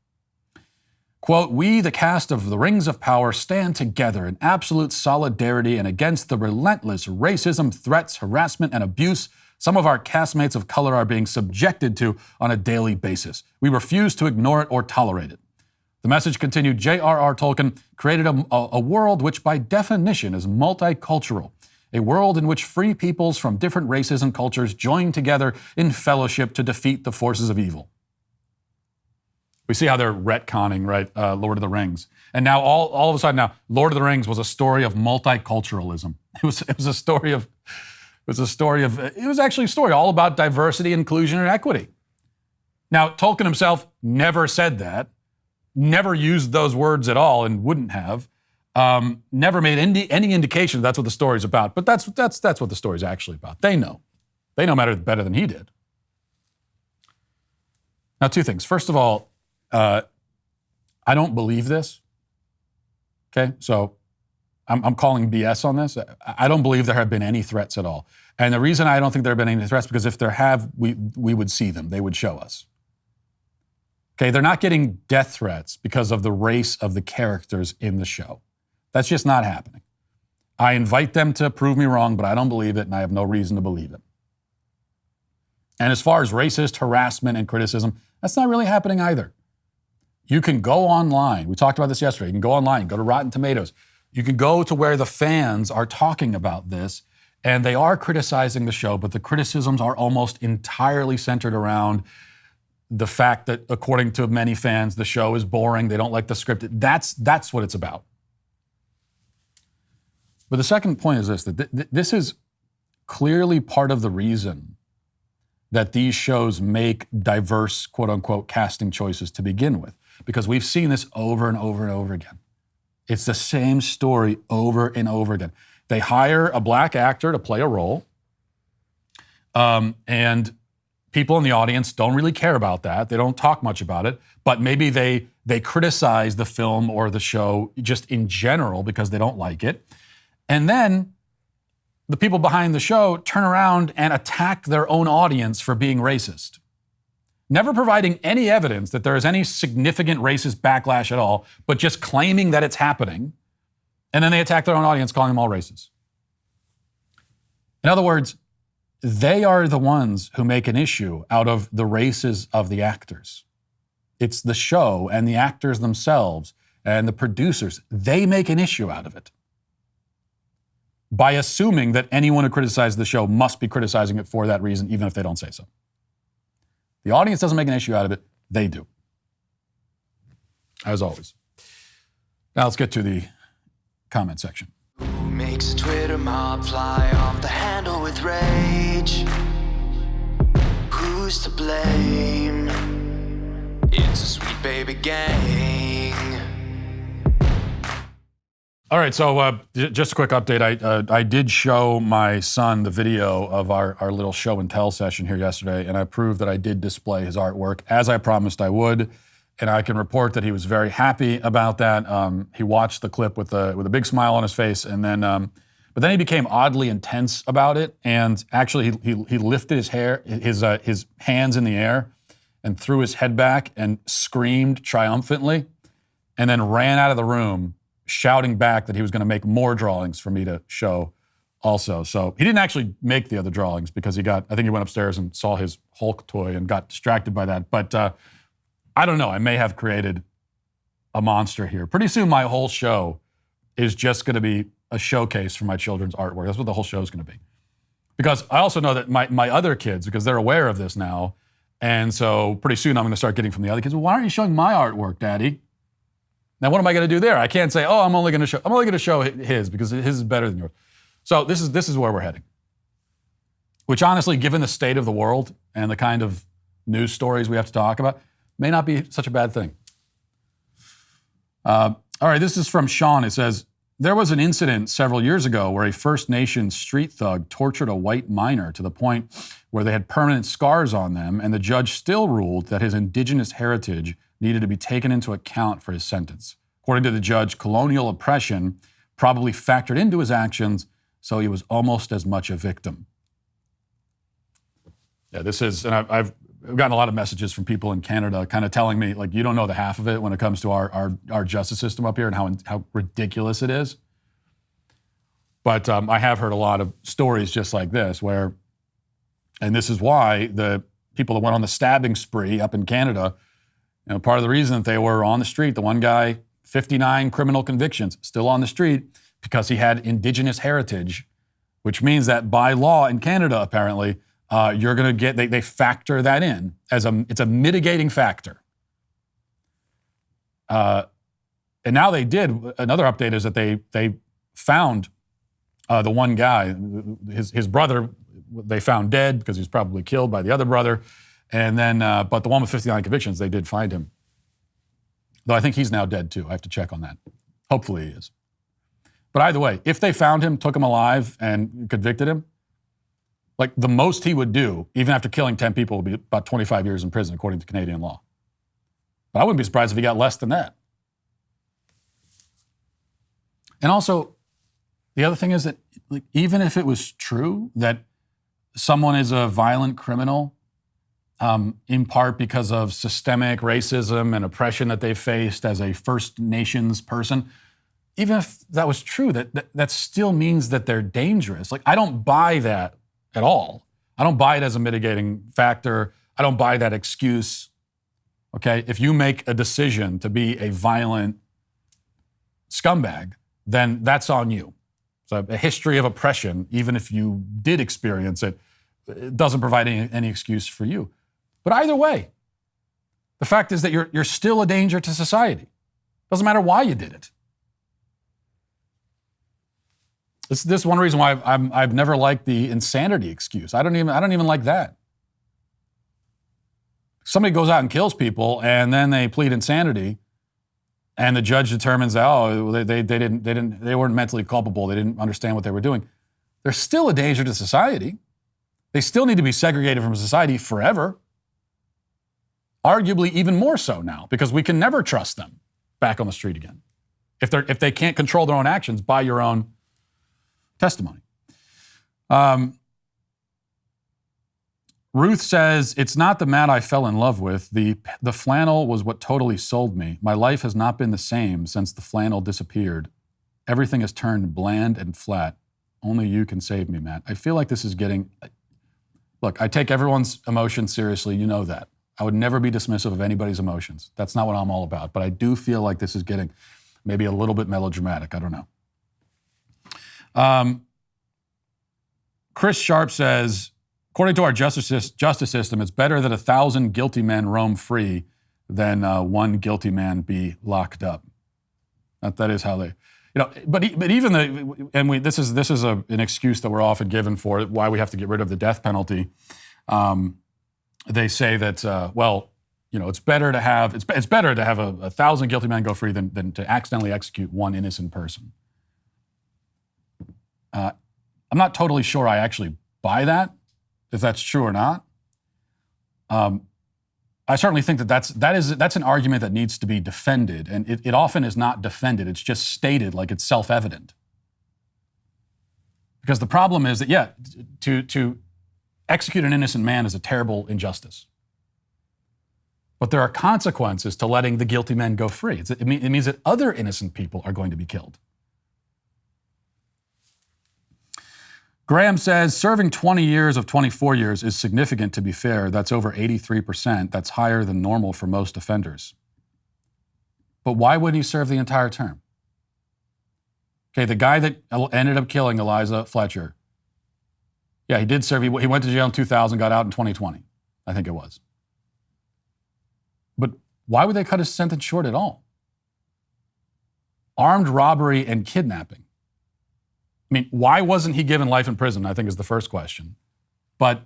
Quote, we, the cast of The Rings of Power, stand together in absolute solidarity and against the relentless racism, threats, harassment, and abuse some of our castmates of color are being subjected to on a daily basis. We refuse to ignore it or tolerate it. The message continued, J.R.R. Tolkien created a world which by definition is multicultural. a world in which free peoples from different races and cultures join together in fellowship to defeat the forces of evil. We see how they're retconning, right, Lord of the Rings. And now all of a sudden now, Lord of the Rings was a story of multiculturalism. It was actually a story all about diversity, inclusion, and equity. Now, Tolkien himself never said that, never used those words at all, and wouldn't have. Never made any indication that's what the story's about. But that's what the story's actually about. They know better than he did. Now, two things. First of all, I don't believe this. Okay, so I'm calling BS on this. I don't believe there have been any threats at all. And the reason I don't think there have been any threats because if there have, we would see them. They would show us. Okay, they're not getting death threats because of the race of the characters in the show. That's just not happening. I invite them to prove me wrong, but I don't believe it, and I have no reason to believe it. And as far as racist harassment and criticism, that's not really happening either. You can go online. We talked about this yesterday. You can go online, go to Rotten Tomatoes. You can go to where the fans are talking about this, and they are criticizing the show, but the criticisms are almost entirely centered around the fact that, according to many fans, the show is boring. They don't like the script. That's what it's about. But the second point is this, that this is clearly part of the reason that these shows make diverse, quote unquote, casting choices to begin with. Because we've seen this over and over and over again. It's the same story over and over again. They hire a black actor to play a role, and people in the audience don't really care about that. They don't talk much about it, but maybe they criticize the film or the show just in general because they don't like it. And then the people behind the show turn around and attack their own audience for being racist, never providing any evidence that there is any significant racist backlash at all, but just claiming that it's happening. And then they attack their own audience, calling them all racist. In other words, they are the ones who make an issue out of the races of the actors. It's the show and the actors themselves and the producers. They make an issue out of it by assuming that anyone who criticizes the show must be criticizing it for that reason, even if they don't say so. The audience doesn't make an issue out of it. They do. As always. Now let's get to the comment section. Who makes a Twitter mob fly off the handle with rage? Who's to blame? It's a sweet baby gang. All right, so just a quick update. I did show my son the video of our little show and tell session here yesterday, and I proved that I did display his artwork as I promised I would, and I can report that he was very happy about that. He watched the clip with a big smile on his face, and then but then he became oddly intense about it, and actually he lifted his hands in the air and threw his head back and screamed triumphantly, and then ran out of the room, shouting back that he was going to make more drawings for me to show also. So he didn't actually make the other drawings because I think he went upstairs and saw his Hulk toy and got distracted by that. But I don't know, I may have created a monster here. Pretty soon my whole show is just going to be a showcase for my children's artwork. That's what the whole show is going to be. Because I also know that my other kids, because they're aware of this now, and so pretty soon I'm going to start getting from the other kids, well, why aren't you showing my artwork, Daddy? Now, what am I going to do there? I can't say, I'm only going to show his because his is better than yours. So this is where we're heading. Which honestly, given the state of the world and the kind of news stories we have to talk about, may not be such a bad thing. All right, this is from Sean. It says, there was an incident several years ago where a First Nations street thug tortured a white miner to the point where they had permanent scars on them, and the judge still ruled that his indigenous heritage needed to be taken into account for his sentence. According to the judge, colonial oppression probably factored into his actions, so he was almost as much a victim. Yeah, this is, and I've gotten a lot of messages from people in Canada kind of telling me, like, you don't know the half of it when it comes to our justice system up here and how ridiculous it is. But I have heard a lot of stories just like this where, and this is why the people that went on the stabbing spree up in Canada, part of the reason that they were on the street, the one guy, 59 criminal convictions, still on the street because he had indigenous heritage which means that by law in Canada, apparently, you're going to get, they factor that in as it's a mitigating factor. And now another update is that they found the one guy, his brother, they found dead because he was probably killed by the other brother. And then, but the one with 59 convictions, they did find him. Though I think he's now dead too. I have to check on that. Hopefully he is. But either way, if they found him, took him alive, and convicted him, like the most he would do, even after killing 10 people, would be about 25 years in prison, according to Canadian law. But I wouldn't be surprised if he got less than that. And also, the other thing is that like, even if it was true that someone is a violent criminal, in part because of systemic racism and oppression that they faced as a First Nations person, even if that was true, that still means that they're dangerous. Like, I don't buy that at all. I don't buy it as a mitigating factor. I don't buy that excuse. Okay, if you make a decision to be a violent scumbag, then that's on you. So a history of oppression, even if you did experience it, it doesn't provide any excuse for you. But either way, the fact is that you're still a danger to society. Doesn't matter why you did it. This is one reason why I've never liked the insanity excuse. I don't even like that. Somebody goes out and kills people, and then they plead insanity, and the judge determines that they weren't mentally culpable. They didn't understand what they were doing. They're still a danger to society. They still need to be segregated from society forever. Arguably even more so now, because we can never trust them back on the street again. If they can't control their own actions by your own testimony. Ruth says, it's not the Matt I fell in love with. The flannel was what totally sold me. My life has not been the same since the flannel disappeared. Everything has turned bland and flat. Only you can save me, Matt. I feel like this is getting... Look, I take everyone's emotions seriously. You know that. I would never be dismissive of anybody's emotions. That's not what I'm all about. But I do feel like this is getting maybe a little bit melodramatic. I don't know. Chris Sharp says, according to our justice system, it's better that 1,000 guilty men roam free than one guilty man be locked up. That is how they, But even this is an excuse that we're often given for why we have to get rid of the death penalty. They say that it's better to have 1,000 guilty men go free than to accidentally execute one innocent person. I'm not totally sure I actually buy that, if that's true or not. I certainly think that's an argument that needs to be defended, and it often is not defended. It's just stated like it's self-evident. Because the problem is that, to execute an innocent man is a terrible injustice. But there are consequences to letting the guilty men go free. It means that other innocent people are going to be killed. Graham says, serving 20 years of 24 years is significant, to be fair. That's over 83%. That's higher than normal for most offenders. But why wouldn't he serve the entire term? Okay, the guy that ended up killing Eliza Fletcher, he did serve. He went to jail in 2000, got out in 2020, I think it was. But why would they cut his sentence short at all? Armed robbery and kidnapping. I mean, why wasn't he given life in prison, I think is the first question. But,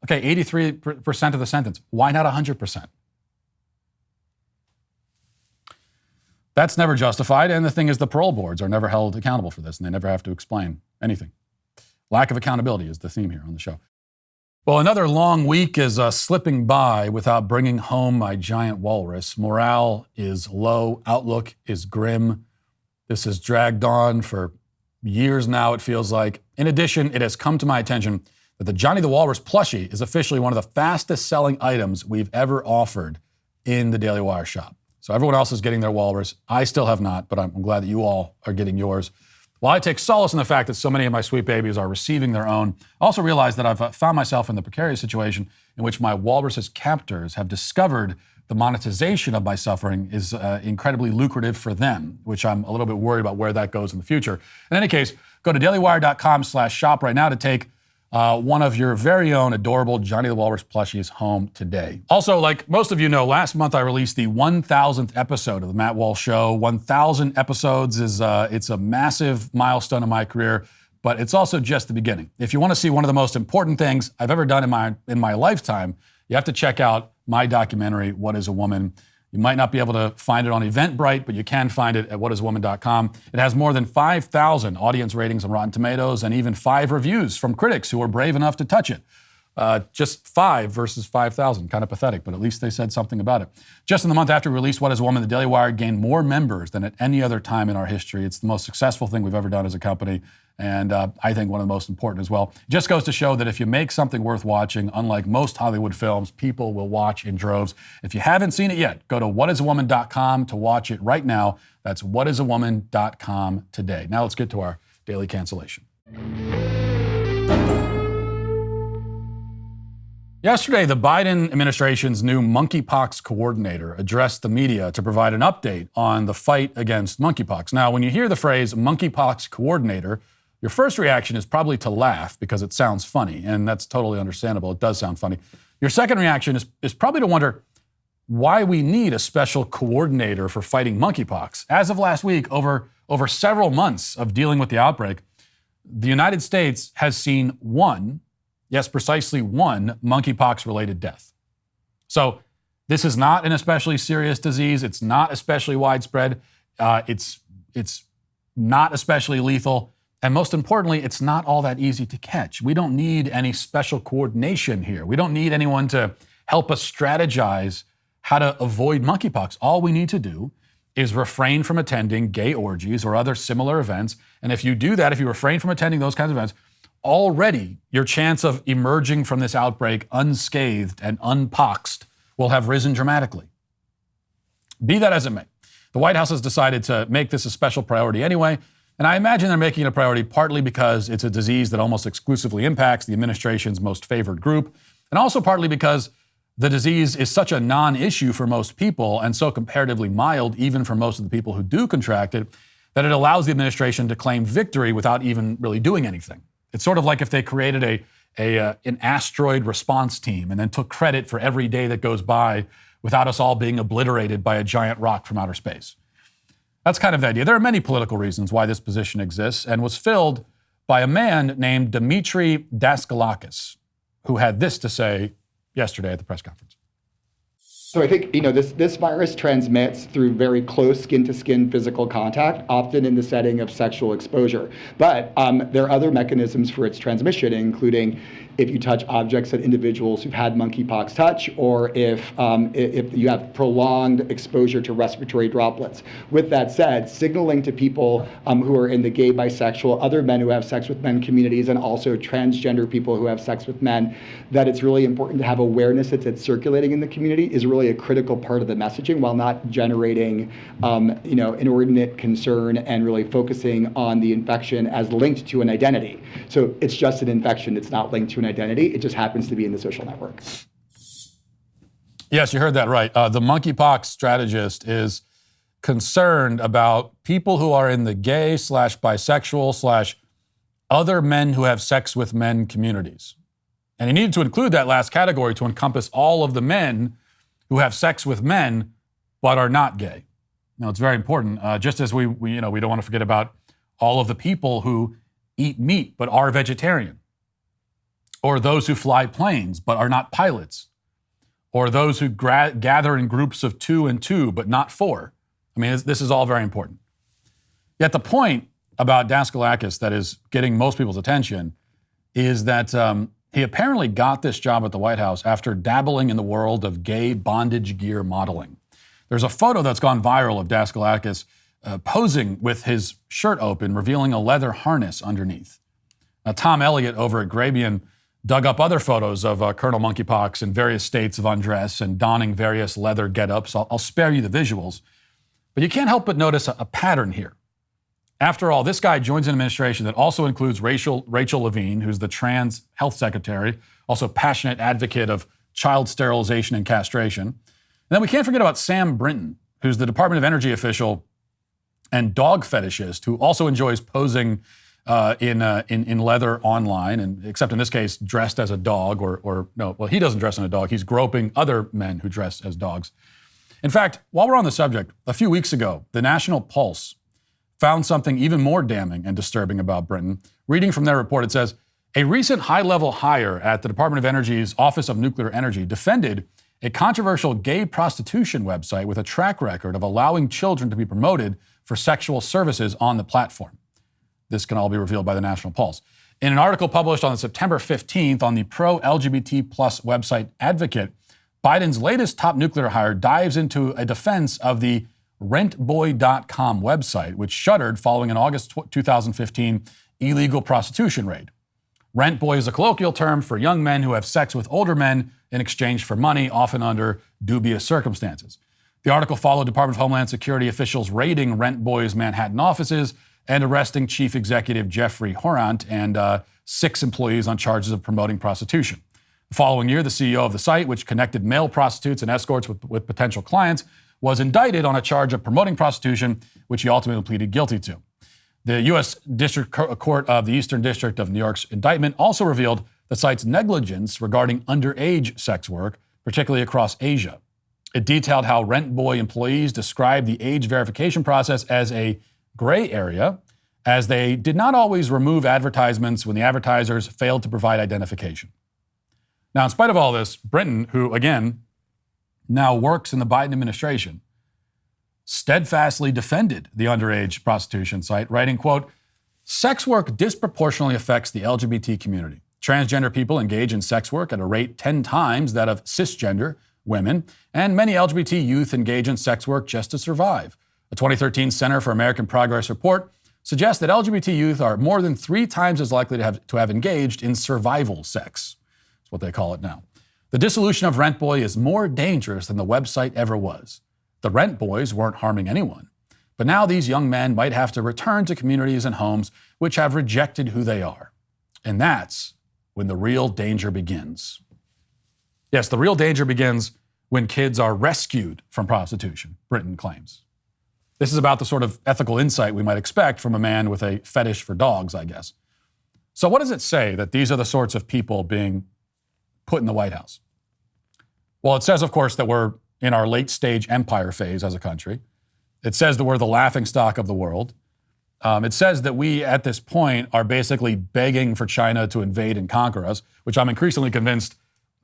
83% of the sentence. Why not 100%? That's never justified, and the thing is the parole boards are never held accountable for this, and they never have to explain anything. Lack of accountability is the theme here on the show. Well, another long week is slipping by without bringing home my giant walrus. Morale is low, outlook is grim. This has dragged on for years now, it feels like. In addition, it has come to my attention that the Johnny the Walrus plushie is officially one of the fastest selling items we've ever offered in the Daily Wire shop. So everyone else is getting their walrus. I still have not, but I'm glad that you all are getting yours. While I take solace in the fact that so many of my sweet babies are receiving their own, I also realize that I've found myself in the precarious situation in which my walrus's captors have discovered the monetization of my suffering is incredibly lucrative for them, which I'm a little bit worried about where that goes in the future. In any case, go to dailywire.com/shop right now to take one of your very own adorable Johnny the Walrus plushies home today. Also, like most of you know, last month I released the 1,000th episode of the Matt Walsh Show. 1,000 episodes is it's a massive milestone in my career, but it's also just the beginning. If you want to see one of the most important things I've ever done in my lifetime, you have to check out my documentary, What is a Woman? You might not be able to find it on Eventbrite, but you can find it at whatisawoman.com. It has more than 5,000 audience ratings on Rotten Tomatoes and even 5 reviews from critics who were brave enough to touch it. Just 5 versus 5,000, kind of pathetic, but at least they said something about it. Just in the month after we released What is a Woman, the Daily Wire gained more members than at any other time in our history. It's the most successful thing we've ever done as a company, and I think one of the most important as well. It just goes to show that if you make something worth watching, unlike most Hollywood films, people will watch in droves. If you haven't seen it yet, go to whatisawoman.com to watch it right now. That's whatisawoman.com today. Now let's get to our daily cancellation. Yesterday, the Biden administration's new monkeypox coordinator addressed the media to provide an update on the fight against monkeypox. Now, when you hear the phrase monkeypox coordinator, your first reaction is probably to laugh because it sounds funny, and that's totally understandable. It does sound funny. Your second reaction is probably to wonder why we need a special coordinator for fighting monkeypox. As of last week, over several months of dealing with the outbreak, the United States has seen one, yes, precisely one monkeypox-related death. So this is not an especially serious disease. It's not especially widespread. It's not especially lethal. And most importantly, it's not all that easy to catch. We don't need any special coordination here. We don't need anyone to help us strategize how to avoid monkeypox. All we need to do is refrain from attending gay orgies or other similar events. And if you do that, if you refrain from attending those kinds of events, already your chance of emerging from this outbreak unscathed and unpoxed will have risen dramatically. Be that as it may, the White House has decided to make this a special priority anyway, and I imagine they're making it a priority partly because it's a disease that almost exclusively impacts the administration's most favored group, and also partly because the disease is such a non-issue for most people and so comparatively mild even for most of the people who do contract it, that it allows the administration to claim victory without even really doing anything. It's sort of like if they created an asteroid response team and then took credit for every day that goes by without us all being obliterated by a giant rock from outer space. That's kind of the idea. There are many political reasons why this position exists and was filled by a man named Dmitry Daskalakis, who had this to say yesterday at the press conference. So I think, this virus transmits through very close skin-to-skin physical contact, often in the setting of sexual exposure. But there are other mechanisms for its transmission, including if you touch objects that individuals who've had monkeypox touch, or if you have prolonged exposure to respiratory droplets. With that said, signaling to people who are in the gay, bisexual, other men who have sex with men communities, and also transgender people who have sex with men, that it's really important to have awareness that it's circulating in the community is really a critical part of the messaging, while not generating inordinate concern and really focusing on the infection as linked to an identity. So it's just an infection. It's not linked to an identity. It just happens to be in the social network. Yes, you heard that right. The monkeypox strategist is concerned about people who are in the gay / bisexual / other men who have sex with men communities. And he needed to include that last category to encompass all of the men who have sex with men but are not gay. Now, it's very important, just as we don't want to forget about all of the people who eat meat but are vegetarian, or those who fly planes but are not pilots, or those who gather in groups of 2 and 2 but not 4. I mean, this is all very important. Yet the point about Daskalakis that is getting most people's attention is that he apparently got this job at the White House after dabbling in the world of gay bondage gear modeling. There's a photo that's gone viral of Daskalakis posing with his shirt open, revealing a leather harness underneath. Now, Tom Elliott over at Grabian dug up other photos of Colonel Monkeypox in various states of undress and donning various leather get-ups. I'll spare you the visuals, but you can't help but notice a pattern here. After all, this guy joins an administration that also includes Rachel Levine, who's the trans health secretary, also passionate advocate of child sterilization and castration. then we can't forget about Sam Brinton, who's the Department of Energy official and dog fetishist who also enjoys posing in leather online, and except in this case, dressed as a dog, he doesn't dress as a dog. He's groping other men who dress as dogs. In fact, while we're on the subject, a few weeks ago, the National Pulse found something even more damning and disturbing about Brinton. Reading from their report, it says, a recent high-level hire at the Department of Energy's Office of Nuclear Energy defended a controversial gay prostitution website with a track record of allowing children to be promoted for sexual services on the platform. This can all be revealed by the National Pulse. In an article published on September 15th on the pro-LGBT plus website Advocate, Biden's latest top nuclear hire dives into a defense of the rentboy.com website, which shuttered following an August 2015 illegal prostitution raid. Rent boy is a colloquial term for young men who have sex with older men in exchange for money, often under dubious circumstances. The article followed Department of Homeland Security officials raiding Rent boy's Manhattan offices and arresting Chief Executive Jeffrey Horant and 6 employees on charges of promoting prostitution. The following year, the CEO of the site, which connected male prostitutes and escorts with potential clients, was indicted on a charge of promoting prostitution, which he ultimately pleaded guilty to. The U.S. District Court of the Eastern District of New York's indictment also revealed the site's negligence regarding underage sex work, particularly across Asia. It detailed how Rent Boy employees described the age verification process as a gray area, as they did not always remove advertisements when the advertisers failed to provide identification. Now, in spite of all this, Brinton, who, again, now works in the Biden administration, steadfastly defended the underage prostitution site, writing, quote, sex work disproportionately affects the LGBT community. Transgender people engage in sex work at a rate 10 times that of cisgender women, and many LGBT youth engage in sex work just to survive. A 2013 Center for American Progress report suggests that LGBT youth are more than 3 times as likely to have engaged in survival sex. That's what they call it now. The dissolution of Rent Boy is more dangerous than the website ever was. The Rent Boys weren't harming anyone, but now these young men might have to return to communities and homes which have rejected who they are. And that's when the real danger begins. Yes, the real danger begins when kids are rescued from prostitution, Brinton claims. This is about the sort of ethical insight we might expect from a man with a fetish for dogs, I guess. So what does it say that these are the sorts of people being put in the White House? Well, it says, of course, that we're in our late-stage empire phase as a country. It says that we're the laughingstock of the world. It says that we, at this point, are basically begging for China to invade and conquer us, which I'm increasingly convinced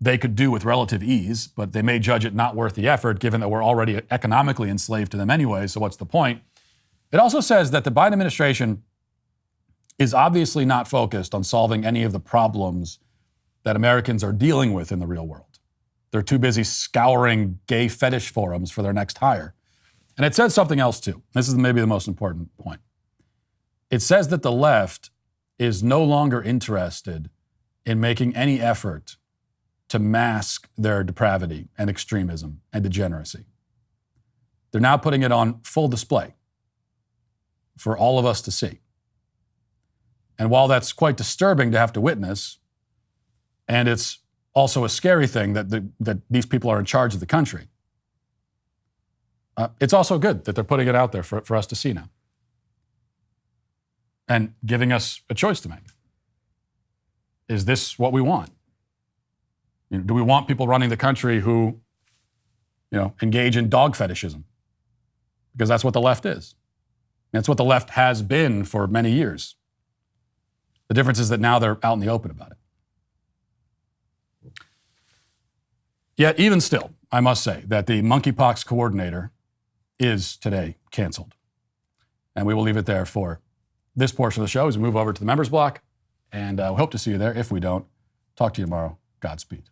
they could do with relative ease, but they may judge it not worth the effort, given that we're already economically enslaved to them anyway, so what's the point? It also says that the Biden administration is obviously not focused on solving any of the problems that Americans are dealing with in the real world. They're too busy scouring gay fetish forums for their next hire. And it says something else too. This is maybe the most important point. It says that the left is no longer interested in making any effort to mask their depravity and extremism and degeneracy. They're now putting it on full display for all of us to see. And while that's quite disturbing to have to witness, and it's also a scary thing that these people are in charge of the country, it's also good that they're putting it out there for us to see now and giving us a choice to make. Is this what we want? Do we want people running the country who, engage in dog fetishism? Because that's what the left is. That's what the left has been for many years. The difference is that now they're out in the open about it. Yet, even still, I must say that the Monkeypox coordinator is today canceled. And we will leave it there for this portion of the show as we move over to the members block. And we hope to see you there. If we don't, talk to you tomorrow. Godspeed.